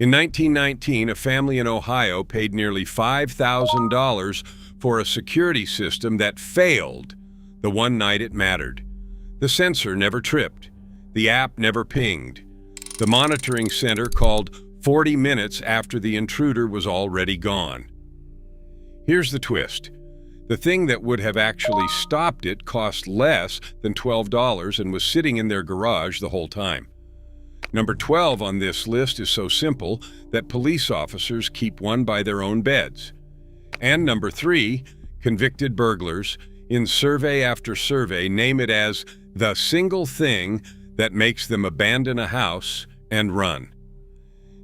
In 1919, a family in Ohio paid nearly $5,000 for a security system that failed the one night it mattered. The sensor never tripped. The app never pinged. The monitoring center called 40 minutes after the intruder was already gone. Here's the twist. The thing that would have actually stopped it cost less than $12 and was sitting in their garage the whole time. Number 12 on this list is so simple that police officers keep one by their own beds. And number 3, convicted burglars, in survey after survey, name it as the single thing that makes them abandon a house and run.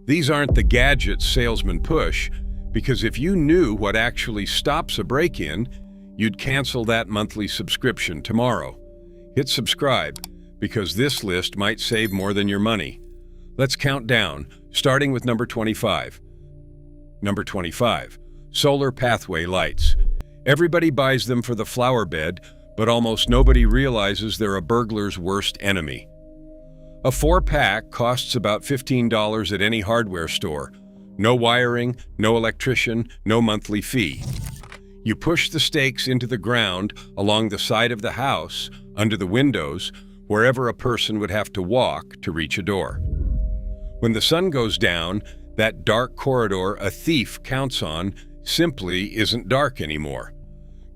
These aren't the gadgets salesmen push, because if you knew what actually stops a break-in, you'd cancel that monthly subscription tomorrow. Hit subscribe, because this list might save more than your money. Let's count down, starting with number 25. Number 25, solar pathway lights. Everybody buys them for the flower bed, but almost nobody realizes they're a burglar's worst enemy. A 4-pack costs about $15 at any hardware store. No wiring, no electrician, no monthly fee. You push the stakes into the ground along the side of the house, under the windows, wherever a person would have to walk to reach a door. When the sun goes down, that dark corridor a thief counts on simply isn't dark anymore.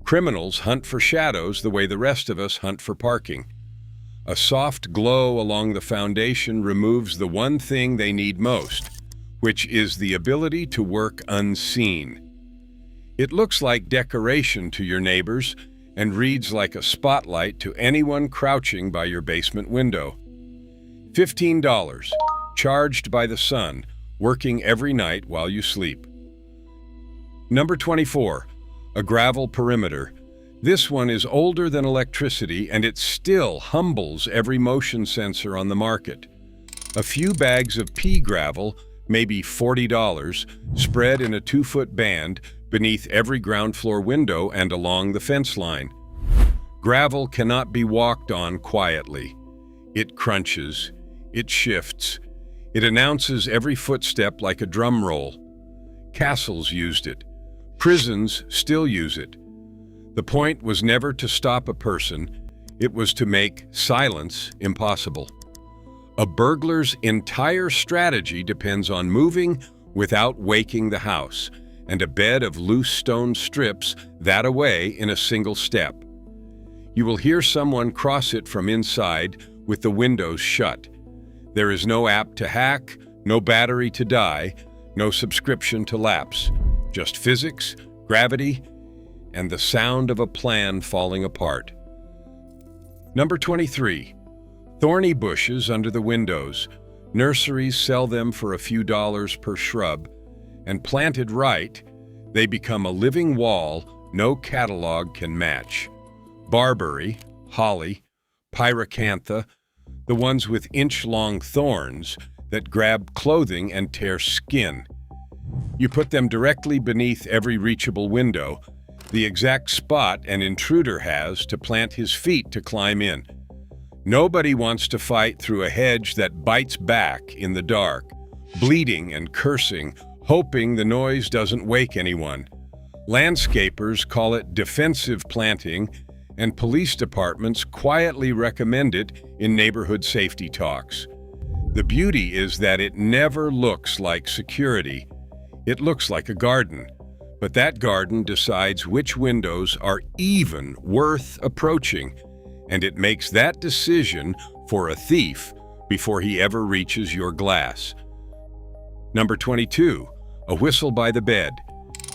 Criminals hunt for shadows the way the rest of us hunt for parking. A soft glow along the foundation removes the one thing they need most, which is the ability to work unseen. It looks like decoration to your neighbors and reads like a spotlight to anyone crouching by your basement window. $15, charged by the sun, working every night while you sleep. Number 24, a gravel perimeter. This one is older than electricity, and it still humbles every motion sensor on the market. A few bags of pea gravel, maybe $40, spread in a 2-foot band beneath every ground floor window and along the fence line. Gravel cannot be walked on quietly. It crunches, it shifts, it announces every footstep like a drum roll. Castles used it. Prisons still use it. The point was never to stop a person, it was to make silence impossible. A burglar's entire strategy depends on moving without waking the house, and a bed of loose stone strips that away in a single step. You will hear someone cross it from inside with the windows shut. There is no app to hack, no battery to die, no subscription to lapse, just physics, gravity, and the sound of a plan falling apart. Number 23, thorny bushes under the windows. Nurseries sell them for a few dollars per shrub, and planted right, they become a living wall no catalog can match. Barberry, holly, pyracantha, the ones with inch-long thorns that grab clothing and tear skin. You put them directly beneath every reachable window, the exact spot an intruder has to plant his feet to climb in. Nobody wants to fight through a hedge that bites back in the dark, bleeding and cursing, hoping the noise doesn't wake anyone. Landscapers call it defensive planting, and police departments quietly recommend it in neighborhood safety talks. The beauty is that it never looks like security. It looks like a garden. But that garden decides which windows are even worth approaching, and it makes that decision for a thief before he ever reaches your glass. Number 22, a whistle by the bed.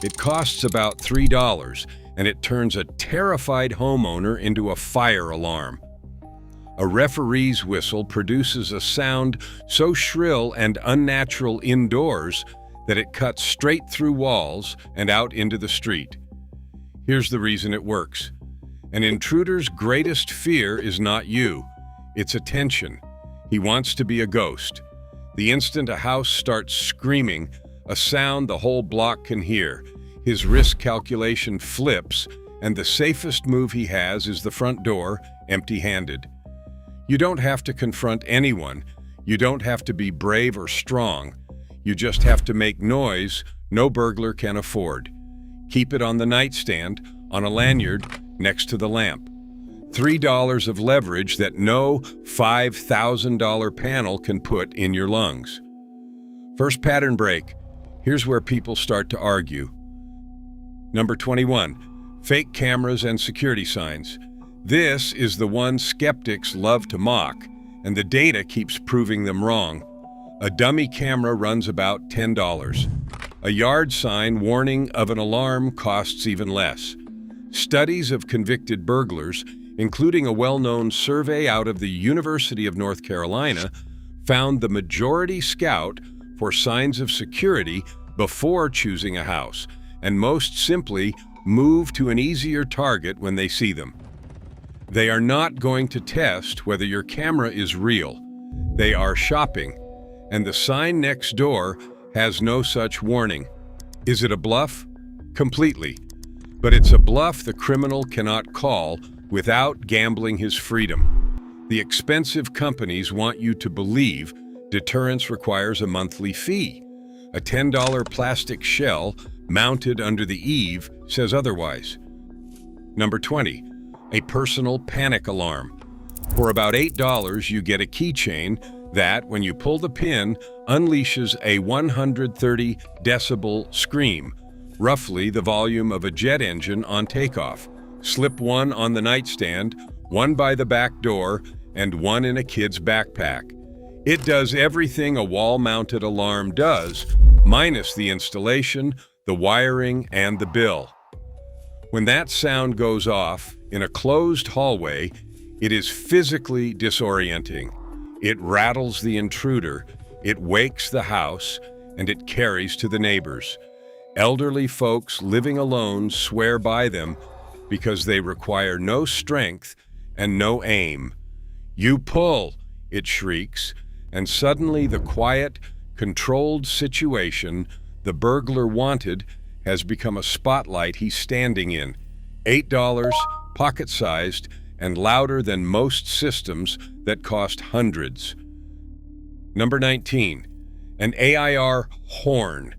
It costs about $3, and it turns a terrified homeowner into a fire alarm. A referee's whistle produces a sound so shrill and unnatural indoors that it cuts straight through walls and out into the street. Here's the reason it works. An intruder's greatest fear is not you, it's attention. He wants to be a ghost. The instant a house starts screaming, a sound the whole block can hear, his risk calculation flips, and the safest move he has is the front door, empty-handed. You don't have to confront anyone. You don't have to be brave or strong. You just have to make noise no burglar can afford. Keep it on the nightstand, on a lanyard, next to the lamp. $3 of leverage that no $5,000 panel can put in your lungs. First pattern break. Here's where people start to argue. Number 21, fake cameras and security signs. This is the one skeptics love to mock, and the data keeps proving them wrong. A dummy camera runs about $10. A yard sign warning of an alarm costs even less. Studies of convicted burglars, including a well-known survey out of the University of North Carolina, found the majority scout for signs of security before choosing a house, and most simply move to an easier target when they see them. They are not going to test whether your camera is real. They are shopping, and the sign next door has no such warning. Is it a bluff? Completely. But it's a bluff the criminal cannot call without gambling his freedom. The expensive companies want you to believe deterrence requires a monthly fee. A $10 plastic shell mounted under the eave says otherwise. Number 20, a personal panic alarm. For about $8, you get a keychain that, when you pull the pin, unleashes a 130 decibel scream, roughly the volume of a jet engine on takeoff. Slip one on the nightstand, one by the back door, and one in a kid's backpack. It does everything a wall-mounted alarm does, minus the installation, the wiring, and the bill. When that sound goes off in a closed hallway, it is physically disorienting. It rattles the intruder, it wakes the house, and it carries to the neighbors. Elderly folks living alone swear by them because they require no strength and no aim. You pull, it shrieks, and suddenly the quiet, controlled situation the burglar wanted has become a spotlight he's standing in. $8, pocket-sized, and louder than most systems that cost hundreds. Number 19, an AIR horn,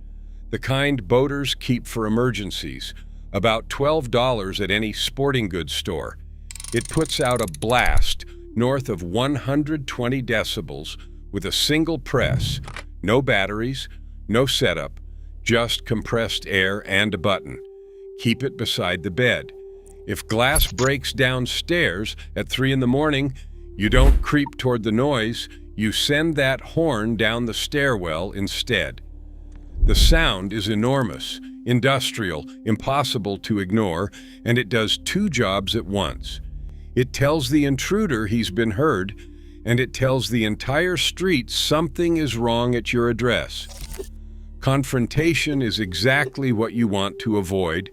the kind boaters keep for emergencies, about $12 at any sporting goods store. It puts out a blast north of 120 decibels with a single press, no batteries, no setup, just compressed air and a button. Keep it beside the bed. If glass breaks downstairs at 3 in the morning, you don't creep toward the noise, you send that horn down the stairwell instead. The sound is enormous, industrial, impossible to ignore, and it does two jobs at once. It tells the intruder he's been heard, and it tells the entire street something is wrong at your address. Confrontation is exactly what you want to avoid,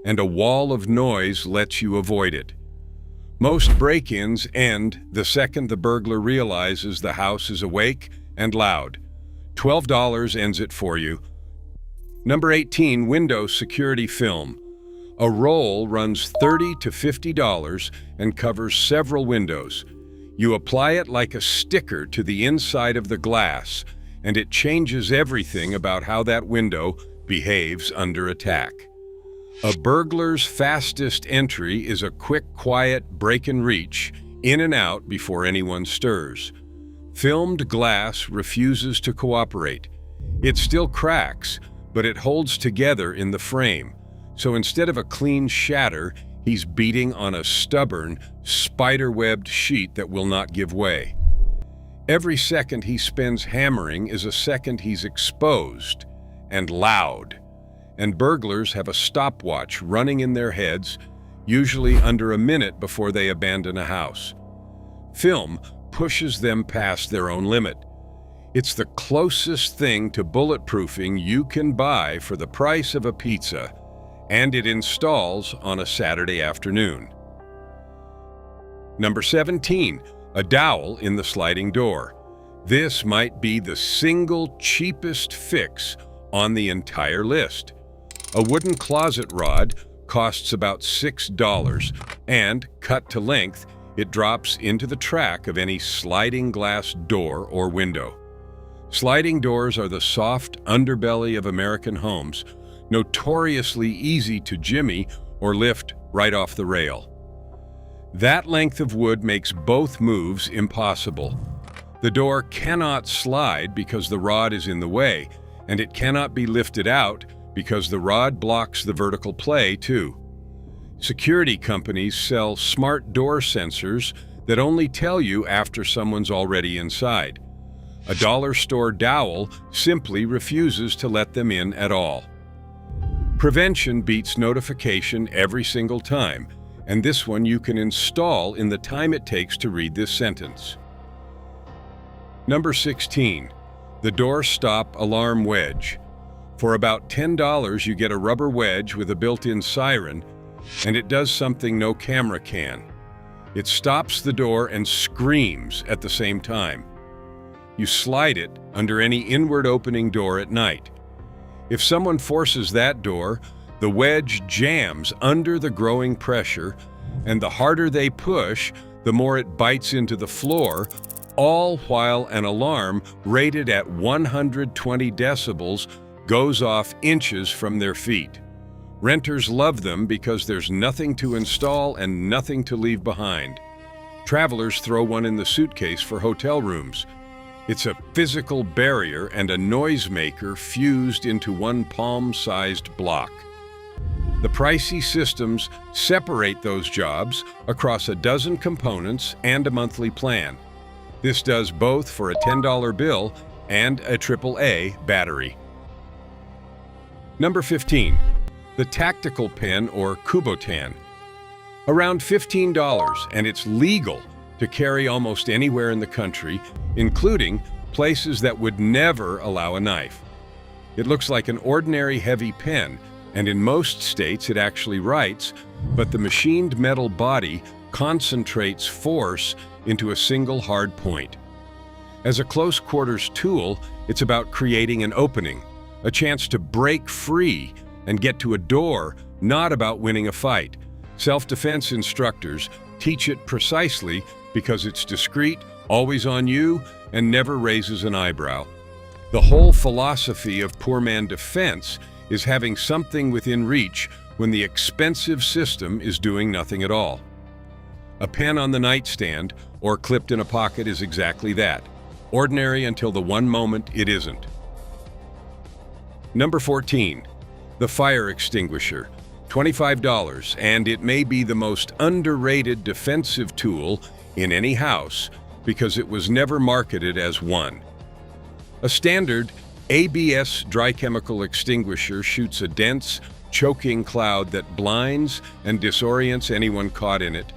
and a wall of noise lets you avoid it. Most break-ins end the second the burglar realizes the house is awake and loud. $12 ends it for you. Number 18, window security film. A roll runs $30 to $50 and covers several windows. You apply it like a sticker to the inside of the glass, and it changes everything about how that window behaves under attack. A burglar's fastest entry is a quick, quiet break and reach, in and out before anyone stirs. Filmed glass refuses to cooperate. It still cracks, but it holds together in the frame. So instead of a clean shatter, he's beating on a stubborn, spider-webbed sheet that will not give way. Every second he spends hammering is a second he's exposed and loud. And burglars have a stopwatch running in their heads, usually under a minute before they abandon a house. Film pushes them past their own limit. It's the closest thing to bulletproofing you can buy for the price of a pizza, and it installs on a Saturday afternoon. Number 17, a dowel in the sliding door. This might be the single cheapest fix on the entire list. A wooden closet rod costs about $6, and, cut to length, it drops into the track of any sliding glass door or window. Sliding doors are the soft underbelly of American homes, notoriously easy to jimmy or lift right off the rail. That length of wood makes both moves impossible. The door cannot slide because the rod is in the way, and it cannot be lifted out because the rod blocks the vertical play too. Security companies sell smart door sensors that only tell you after someone's already inside. A dollar store dowel simply refuses to let them in at all. Prevention beats notification every single time, and this one you can install in the time it takes to read this sentence. Number 16, the door stop alarm wedge. For about $10, you get a rubber wedge with a built-in siren, and it does something no camera can. It stops the door and screams at the same time. You slide it under any inward opening door at night. If someone forces that door, the wedge jams under the growing pressure, and the harder they push, the more it bites into the floor, all while an alarm rated at 120 decibels goes off inches from their feet. Renters love them because there's nothing to install and nothing to leave behind. Travelers throw one in the suitcase for hotel rooms. It's a physical barrier and a noisemaker fused into one palm-sized block. The pricey systems separate those jobs across a dozen components and a monthly plan. This does both for a $10 bill and a AAA battery. Number 15, the tactical pen or Kubotan. Around $15, and it's legal to carry almost anywhere in the country, including places that would never allow a knife. It looks like an ordinary heavy pen, and in most states it actually writes, but the machined metal body concentrates force into a single hard point. As a close quarters tool, it's about creating an opening, a chance to break free and get to a door, not about winning a fight. Self-defense instructors teach it precisely because it's discreet, always on you, and never raises an eyebrow. The whole philosophy of poor man defense is having something within reach when the expensive system is doing nothing at all. A pen on the nightstand or clipped in a pocket is exactly that. Ordinary until the one moment it isn't. Number 14, the fire extinguisher. $25, and it may be the most underrated defensive tool in any house because it was never marketed as one. A standard ABS dry chemical extinguisher shoots a dense, choking cloud that blinds and disorients anyone caught in it,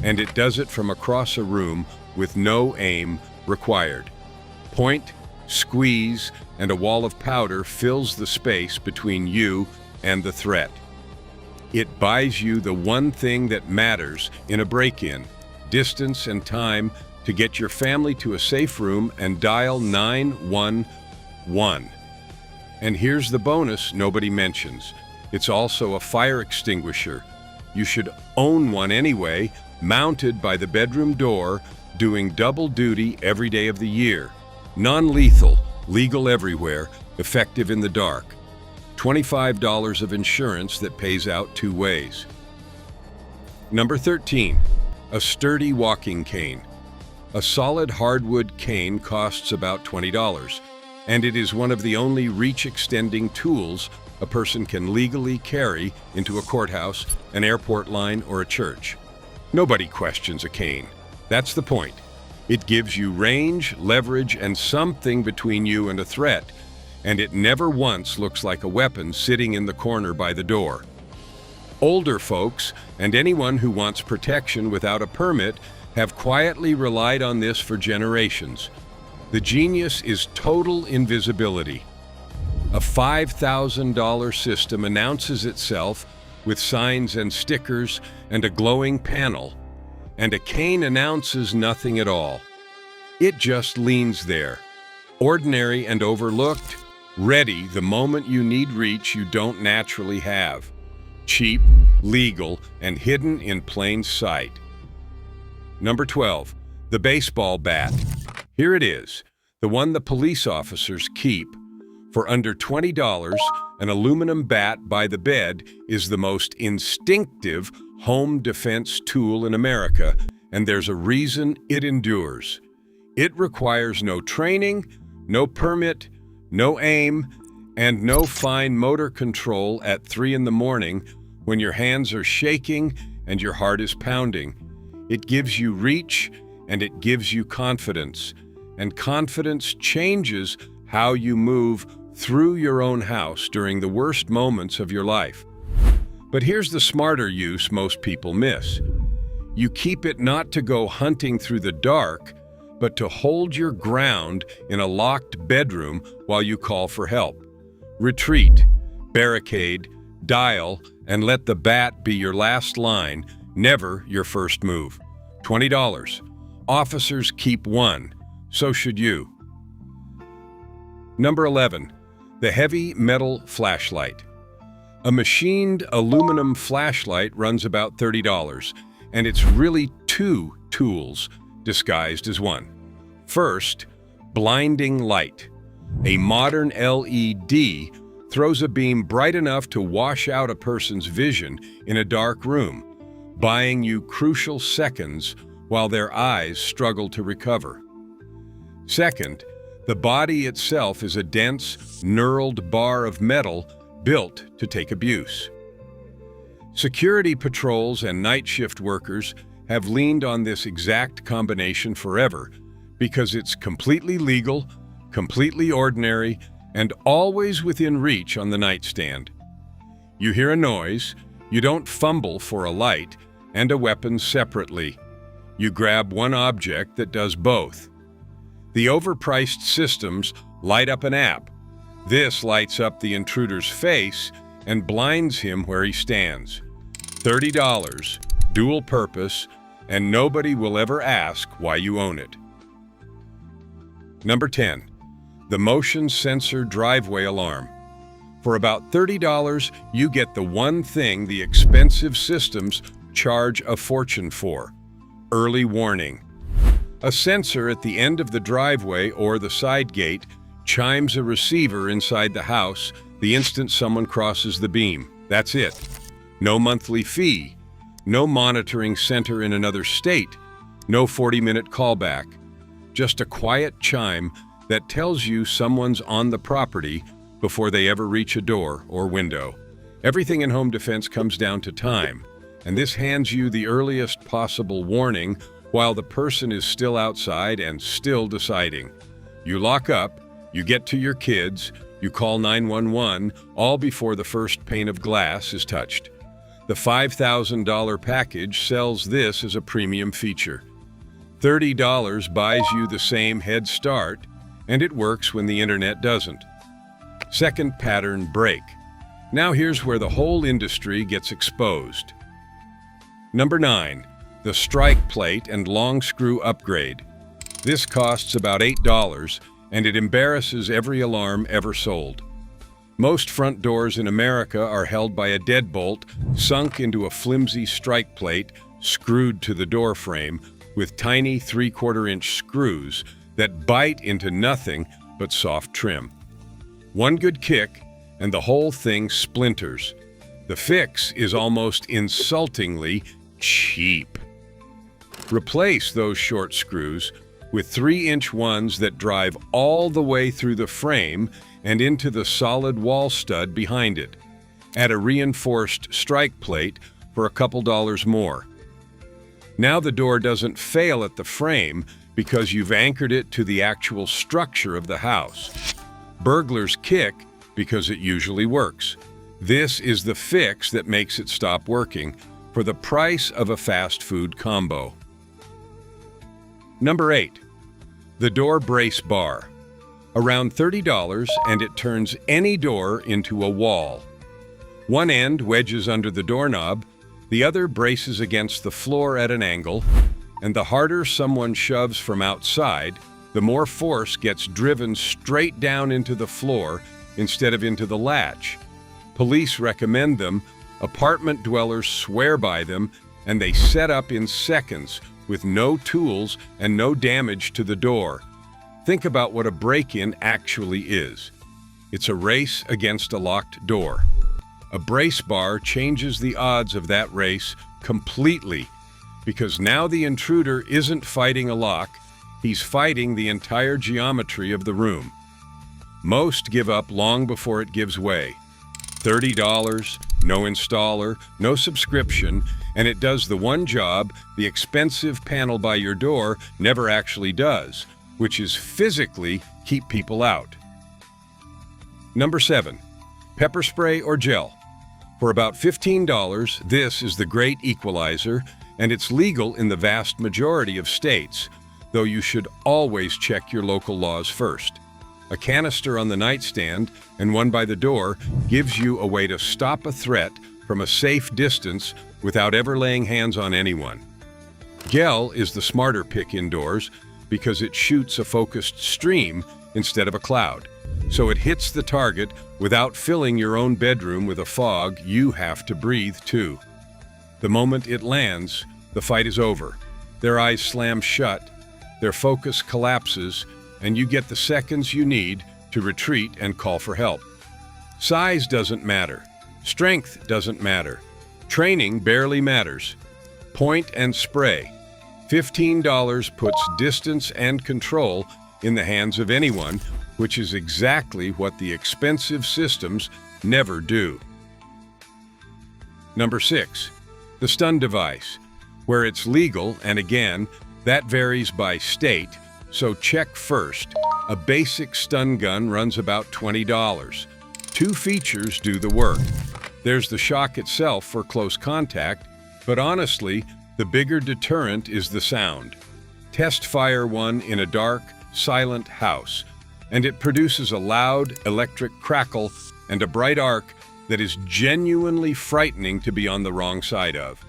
and it does it from across a room with no aim required. Point, squeeze, and a wall of powder fills the space between you and the threat. It buys you the one thing that matters in a break-in, distance and time to get your family to a safe room and dial 911. And here's the bonus nobody mentions. It's also a fire extinguisher. You should own one anyway, mounted by the bedroom door, doing double duty every day of the year. Non-lethal, legal everywhere, effective in the dark. $25 of insurance that pays out two ways. Number 13, a sturdy walking cane. A solid hardwood cane costs about $20, and it is one of the only reach-extending tools a person can legally carry into a courthouse, an airport line, or a church. Nobody questions a cane. That's the point. It gives you range, leverage, and something between you and a threat, and it never once looks like a weapon sitting in the corner by the door. Older folks, and anyone who wants protection without a permit, have quietly relied on this for generations. The genius is total invisibility. A $5,000 system announces itself with signs and stickers and a glowing panel, and a cane announces nothing at all. It just leans there, ordinary and overlooked, ready the moment you need reach you don't naturally have. Cheap, legal, and hidden in plain sight. Number 12, the baseball bat. Here it is, the one the police officers keep. For under $20, an aluminum bat by the bed is the most instinctive home defense tool in America, and there's a reason it endures. It requires no training, no permit, no aim, and no fine motor control at 3 in the morning when your hands are shaking and your heart is pounding. It gives you reach and it gives you confidence, and confidence changes how you move through your own house during the worst moments of your life. But here's the smarter use most people miss. You keep it not to go hunting through the dark, but to hold your ground in a locked bedroom while you call for help. Retreat, barricade, dial, and let the bat be your last line, never your first move. $20. Officers keep one, so should you. Number 11, the heavy metal flashlight. A machined aluminum flashlight runs about $30, and it's really two tools disguised as one. First, blinding light. A modern LED throws a beam bright enough to wash out a person's vision in a dark room, buying you crucial seconds while their eyes struggle to recover. Second, the body itself is a dense, knurled bar of metal built to take abuse. Security patrols and night shift workers have leaned on this exact combination forever because it's completely legal, completely ordinary, and always within reach on the nightstand. You hear a noise, you don't fumble for a light and a weapon separately. You grab one object that does both. The overpriced systems light up an app. This lights up the intruder's face and blinds him where he stands. $30, dual purpose, and nobody will ever ask why you own it. Number 10, the motion sensor driveway alarm. For about $30, you get the one thing the expensive systems charge a fortune for: early warning. A sensor at the end of the driveway or the side gate chimes a receiver inside the house the instant someone crosses the beam. That's it. No monthly fee, no monitoring center in another state, no 40-minute callback. Just a quiet chime that tells you someone's on the property before they ever reach a door or window. Everything in home defense comes down to time, and this hands you the earliest possible warning while the person is still outside and still deciding. You lock up, you get to your kids, you call 911, all before the first pane of glass is touched. The $5,000 package sells this as a premium feature. $30 buys you the same head start, and it works when the internet doesn't. Second pattern break. Now here's where the whole industry gets exposed. Number 9, the strike plate and long screw upgrade. This costs about $8, and it embarrasses every alarm ever sold. Most front doors in America are held by a deadbolt sunk into a flimsy strike plate screwed to the door frame with tiny 3/4-inch screws that bite into nothing but soft trim. One good kick, and the whole thing splinters. The fix is almost insultingly cheap. Replace those short screws with 3-inch ones that drive all the way through the frame and into the solid wall stud behind it. Add a reinforced strike plate for a couple dollars more. Now the door doesn't fail at the frame because you've anchored it to the actual structure of the house. Burglars kick because it usually works. This is the fix that makes it stop working for the price of a fast food combo. Number 8, the door brace bar. Around $30, and it turns any door into a wall. One end wedges under the doorknob, the other braces against the floor at an angle, and the harder someone shoves from outside, the more force gets driven straight down into the floor instead of into the latch. Police recommend them, apartment dwellers swear by them, and they set up in seconds with no tools and no damage to the door. Think about what a break-in actually is. It's a race against a locked door. A brace bar changes the odds of that race completely, because now the intruder isn't fighting a lock, he's fighting the entire geometry of the room. Most give up long before it gives way. $30, no installer, no subscription, and it does the one job the expensive panel by your door never actually does, which is physically keep people out. Number 7, pepper spray or gel. For about $15, this is the great equalizer, and it's legal in the vast majority of states, though you should always check your local laws first. A canister on the nightstand and one by the door gives you a way to stop a threat from a safe distance without ever laying hands on anyone. Gel is the smarter pick indoors because it shoots a focused stream instead of a cloud, so it hits the target without filling your own bedroom with a fog you have to breathe too. The moment it lands, the fight is over. Their eyes slam shut, their focus collapses, and you get the seconds you need to retreat and call for help. Size doesn't matter. Strength doesn't matter. Training barely matters. Point and spray. $15 puts distance and control in the hands of anyone, which is exactly what the expensive systems never do. Number 6, the stun device, where it's legal, and again, that varies by state, so check first. A basic stun gun runs about $20. 2 features do the work. There's the shock itself for close contact, but honestly, the bigger deterrent is the sound. Test fire one in a dark, silent house, and it produces a loud electric crackle and a bright arc that is genuinely frightening to be on the wrong side of.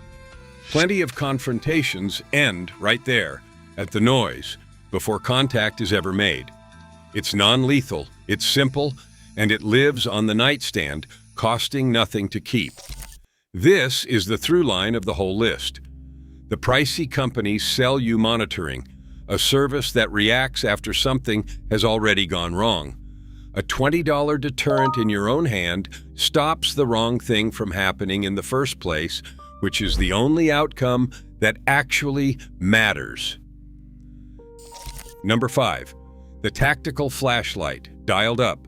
Plenty of confrontations end right there, at the noise, before contact is ever made. It's non-lethal, it's simple, and it lives on the nightstand, costing nothing to keep. This is the through line of the whole list. The pricey companies sell you monitoring, a service that reacts after something has already gone wrong. A $20 deterrent in your own hand stops the wrong thing from happening in the first place, which is the only outcome that actually matters. Number 5, the tactical flashlight, dialed up.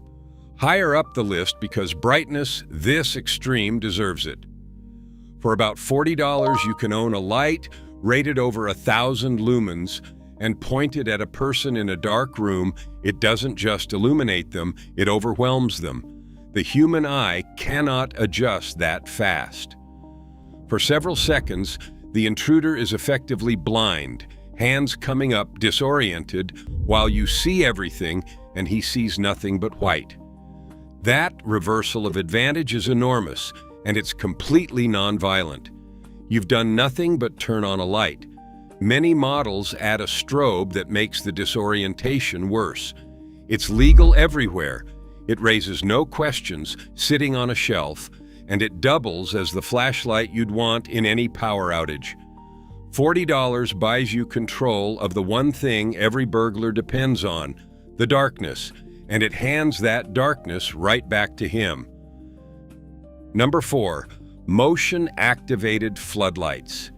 Higher up the list because brightness this extreme deserves it. For about $40, you can own a light rated over 1,000 lumens and pointed at a person in a dark room. It doesn't just illuminate them, it overwhelms them. The human eye cannot adjust that fast. For several seconds, the intruder is effectively blind, hands coming up disoriented, while you see everything and he sees nothing but white. That reversal of advantage is enormous, and it's completely non-violent. You've done nothing but turn on a light. Many models add a strobe that makes the disorientation worse. It's legal everywhere. It raises no questions, sitting on a shelf, and it doubles as the flashlight you'd want in any power outage. $40 buys you control of the one thing every burglar depends on, the darkness, and it hands that darkness right back to him. Number 4, motion-activated floodlights.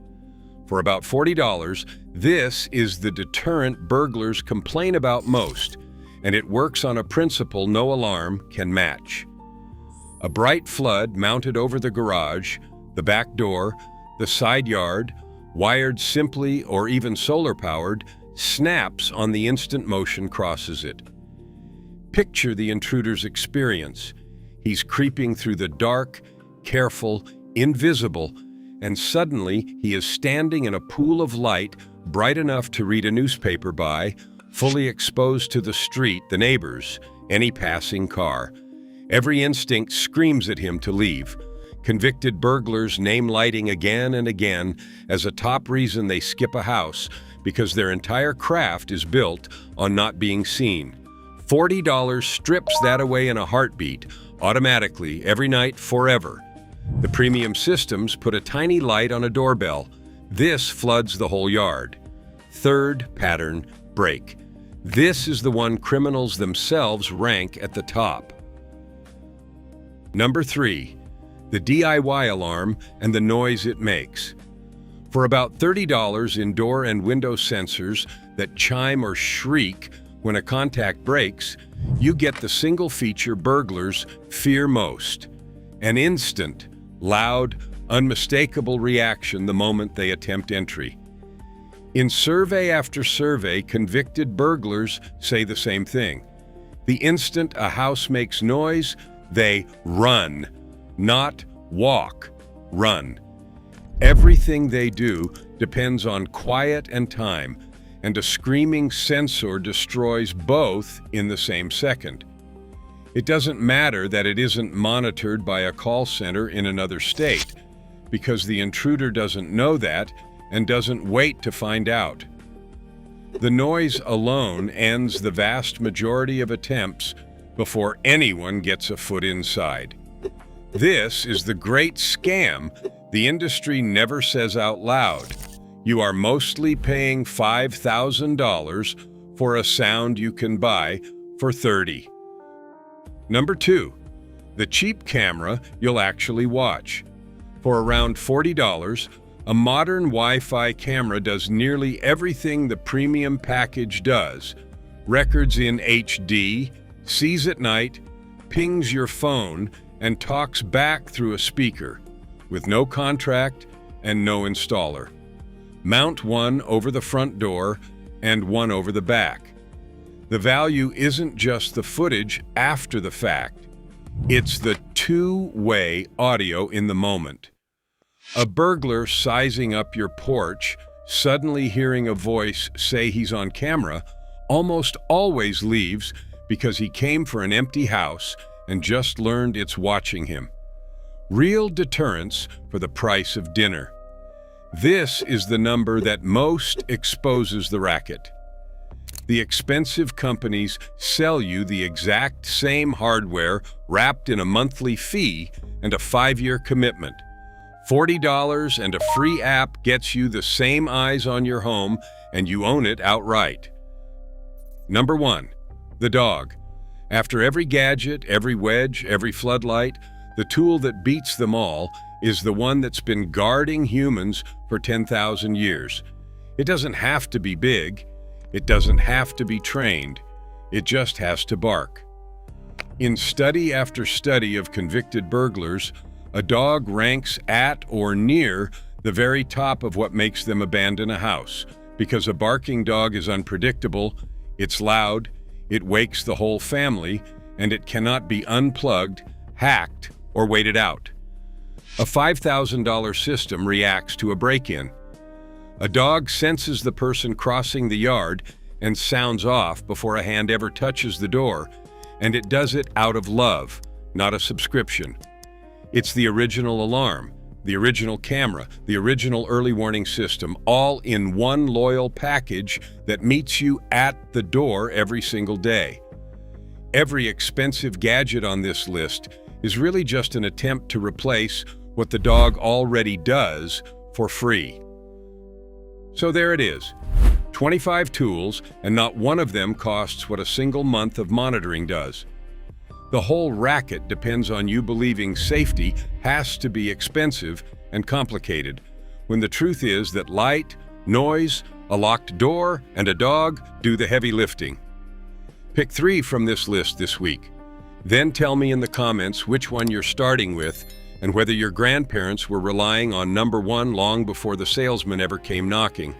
For about $40, this is the deterrent burglars complain about most, and it works on a principle no alarm can match. A bright flood mounted over the garage, the back door, the side yard, wired simply or even solar-powered, snaps on the instant motion crosses it. Picture the intruder's experience. He's creeping through the dark, careful, invisible, and suddenly he is standing in a pool of light bright enough to read a newspaper by, fully exposed to the street, the neighbors, any passing car. Every instinct screams at him to leave. Convicted burglars name lighting again and again as a top reason they skip a house because their entire craft is built on not being seen. $40 strips that away in a heartbeat, automatically, every night, forever. The premium systems put a tiny light on a doorbell. This floods the whole yard. Third pattern, break. This is the one criminals themselves rank at the top. Number 3. The DIY alarm and the noise it makes. For about $30 in door and window sensors that chime or shriek when a contact breaks, you get the single-feature burglars fear most: an instant, loud, unmistakable reaction the moment they attempt entry. In survey after survey, convicted burglars say the same thing. The instant a house makes noise, they run, not walk, run. Everything they do depends on quiet and time, and a screaming sensor destroys both in the same second. It doesn't matter that it isn't monitored by a call center in another state, because the intruder doesn't know that and doesn't wait to find out. The noise alone ends the vast majority of attempts before anyone gets a foot inside. This is the great scam the industry never says out loud. You are mostly paying $5,000 for a sound you can buy for $30. Number 2. The cheap camera you'll actually watch. For around $40, a modern Wi-Fi camera does nearly everything the premium package does. Records in HD, sees at night, pings your phone, and talks back through a speaker, with no contract and no installer. Mount one over the front door and one over the back. The value isn't just the footage after the fact. It's the two-way audio in the moment. A burglar sizing up your porch, suddenly hearing a voice say he's on camera, almost always leaves because he came for an empty house and just learned it's watching him. Real deterrents for the price of dinner. This is the number that most exposes the racket. The expensive companies sell you the exact same hardware wrapped in a monthly fee and a 5-year commitment. $40 and a free app gets you the same eyes on your home, and you own it outright. Number 1. The dog. After every gadget, every wedge, every floodlight, the tool that beats them all is the one that's been guarding humans for 10,000 years. It doesn't have to be big. It doesn't have to be trained. It just has to bark. In study after study of convicted burglars, a dog ranks at or near the very top of what makes them abandon a house, because a barking dog is unpredictable, it's loud, it wakes the whole family, and it cannot be unplugged, hacked, or waited out. A $5,000 system reacts to a break-in. A dog senses the person crossing the yard and sounds off before a hand ever touches the door, and it does it out of love, not a subscription. It's the original alarm, the original camera, the original early warning system, all in one loyal package that meets you at the door every single day. Every expensive gadget on this list is really just an attempt to replace what the dog already does for free. So there it is, 25 tools, and not one of them costs what a single month of monitoring does. The whole racket depends on you believing safety has to be expensive and complicated, when the truth is that light, noise, a locked door, and a dog do the heavy lifting. Pick 3 from this list this week. Then tell me in the comments which one you're starting with and whether your grandparents were relying on number 1 long before the salesman ever came knocking.